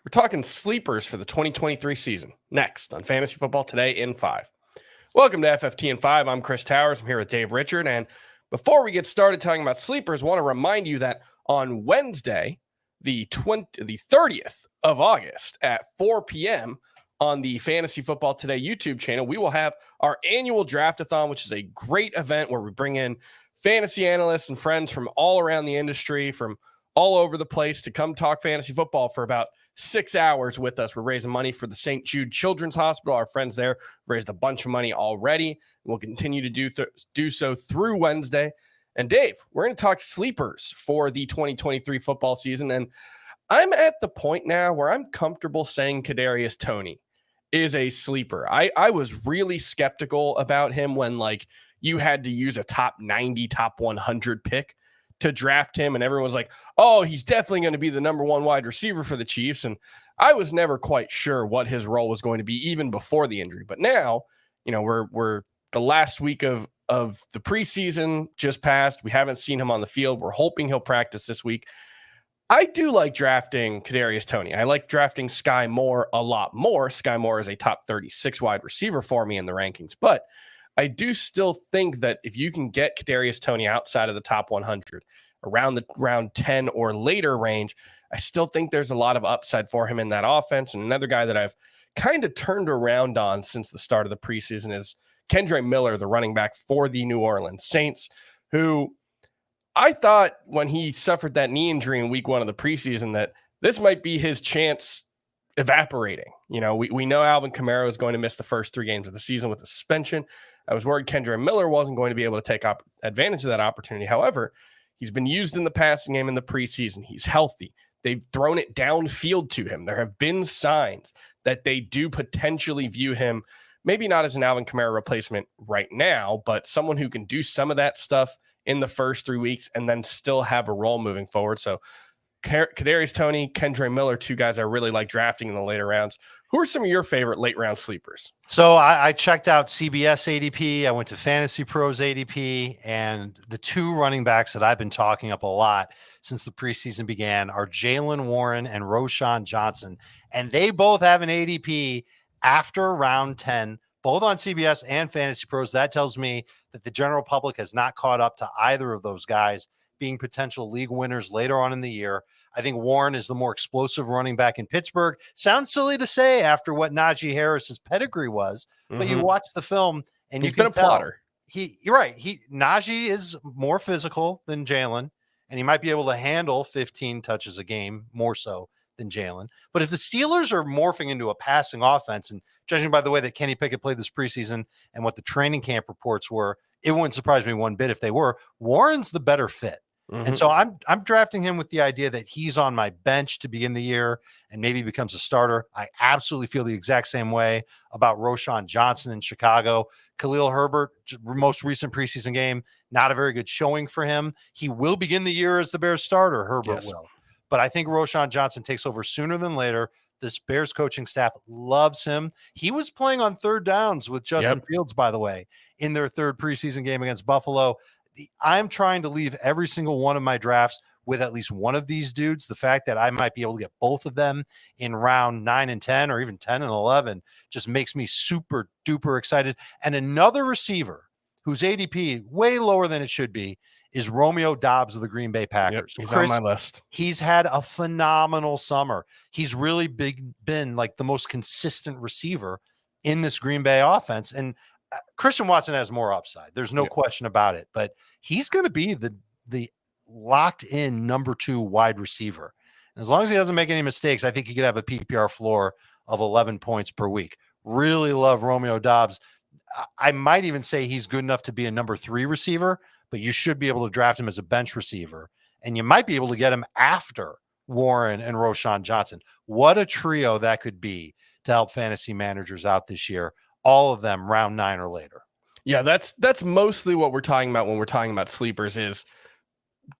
We're talking sleepers for the 2023 season. Next on Fantasy Football Today in 5. Welcome to FFT in 5. I'm Chris Towers. I'm here with Dave Richard. And before we get started talking about sleepers, I want to remind you that on Wednesday, the 30th of August at 4 p.m. on the Fantasy Football Today YouTube channel, we will have our annual Draftathon, which is a great event where we bring in fantasy analysts and friends from all around the industry, from all over the place, to come talk fantasy football for about 6 hours with us. We're raising money for the St. Jude Children's Hospital. Our friends there raised a bunch of money already. We'll continue to do so through Wednesday. And Dave, we're going to talk sleepers for the 2023 football season. And I'm at the point now where I'm comfortable saying Kadarius Toney is a sleeper. I was really skeptical about him when you had to use a top 90, top 100 pick to draft him, and everyone was like, oh, he's definitely going to be the number one wide receiver for the Chiefs. And I was never quite sure what his role was going to be even before the injury. But now, we're the last week of the preseason just passed. We haven't seen him on the field. We're hoping he'll practice this week. I do like drafting Kadarius Toney. I like drafting Sky Moore a lot more. Sky Moore is a top 36 wide receiver for me in the rankings, but I do still think that if you can get Kadarius Toney outside of the top 100, around the round 10 or later range, I still think there's a lot of upside for him in that offense. And another guy that I've kind of turned around on since the start of the preseason is Kendre Miller, the running back for the New Orleans Saints, who I thought when he suffered that knee injury in week 1 of the preseason that this might be his chance evaporating. We know Alvin Kamara is going to miss the first 3 games of the season with a suspension. I was worried Kendre Miller wasn't going to be able to take advantage of that opportunity. However, he's been used in the passing game in the preseason. He's healthy. They've thrown it downfield to him. There have been signs that they do potentially view him, maybe not as an Alvin Kamara replacement right now, but someone who can do some of that stuff in the first 3 weeks and then still have a role moving forward. So Kadarius Toney, Kendre Miller, 2 guys I really like drafting in the later rounds. Who are some of your favorite late round sleepers? So I checked out CBS ADP. I went to Fantasy Pros ADP, and the 2 running backs that I've been talking up a lot since the preseason began are Jaylen Warren and Roschon Johnson. And they both have an ADP after round 10, both on CBS and Fantasy Pros. That tells me that the general public has not caught up to either of those guys being potential league winners later on in the year. I think Warren is the more explosive running back in Pittsburgh. Sounds silly to say after what Najee Harris's pedigree was, but you watch the film and he's been a plotter. You're right. Najee is more physical than Jalen, and he might be able to handle 15 touches a game more so than Jalen. But if the Steelers are morphing into a passing offense, and judging by the way that Kenny Pickett played this preseason and what the training camp reports were, it wouldn't surprise me one bit if they were. Warren's the better fit. And so I'm drafting him with the idea that he's on my bench to begin the year and maybe becomes a starter. I absolutely feel the exact same way about Roschon Johnson in Chicago. Khalil Herbert, most recent preseason game, not a very good showing for him. He will begin the year as the Bears starter, Herbert will. But I think Roschon Johnson takes over sooner than later. This Bears coaching staff loves him. He was playing on 3rd downs with Justin Fields, by the way, in their 3rd preseason game against Buffalo. I'm trying to leave every single one of my drafts with at least one of these dudes. The fact that I might be able to get both of them in round 9 and 10 or even 10 and 11 just makes me super duper excited. And another receiver whose ADP way lower than it should be is Romeo Doubs of the Green Bay Packers. He's on my list. He's had a phenomenal summer. He's really been like the most consistent receiver in this Green Bay offense. And Christian Watson has more upside. There's no question about it, but he's going to be the locked in number 2 wide receiver. And as long as he doesn't make any mistakes, I think he could have a PPR floor of 11 points per week. Really love Romeo Doubs. I might even say he's good enough to be a number 3 receiver, but you should be able to draft him as a bench receiver, and you might be able to get him after Warren and Roschon Johnson. What a trio that could be to help fantasy managers out this year. All of them round 9 or later. Yeah, that's mostly what we're talking about when we're talking about sleepers is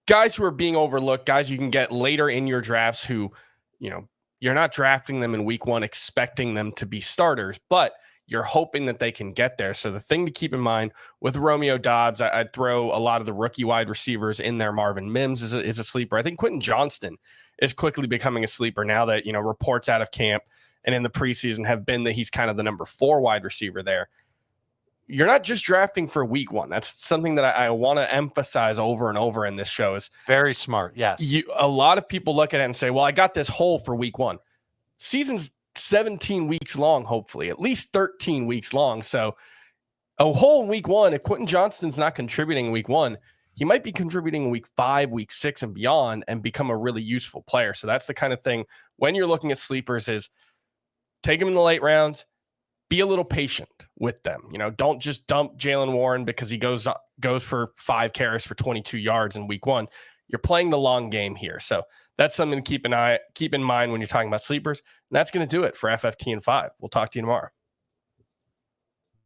guys who are being overlooked, guys you can get later in your drafts who, you're not drafting them in week 1 expecting them to be starters, but you're hoping that they can get there. So the thing to keep in mind with Romeo Doubs, I'd throw a lot of the rookie wide receivers in there. Marvin Mims is a sleeper. I think Quentin Johnston is quickly becoming a sleeper now that, reports out of camp and in the preseason have been that he's kind of the number 4 wide receiver there. You're not just drafting for week 1. That's something that I want to emphasize over and over in this show is very smart. Yes. A lot of people look at it and say, well, I got this hole for week 1. Season's 17 weeks long, hopefully, at least 13 weeks long. So a hole in week 1, if Quentin Johnston's not contributing in week 1, he might be contributing in week 5, week 6 and beyond and become a really useful player. So that's the kind of thing when you're looking at sleepers is take him in the late rounds, be a little patient with them. Don't just dump Jaylen Warren because he goes for 5 carries for 22 yards in week 1. You're playing the long game here. So that's something to keep in mind when you're talking about sleepers. And that's going to do it for FFT and 5. We'll talk to you tomorrow.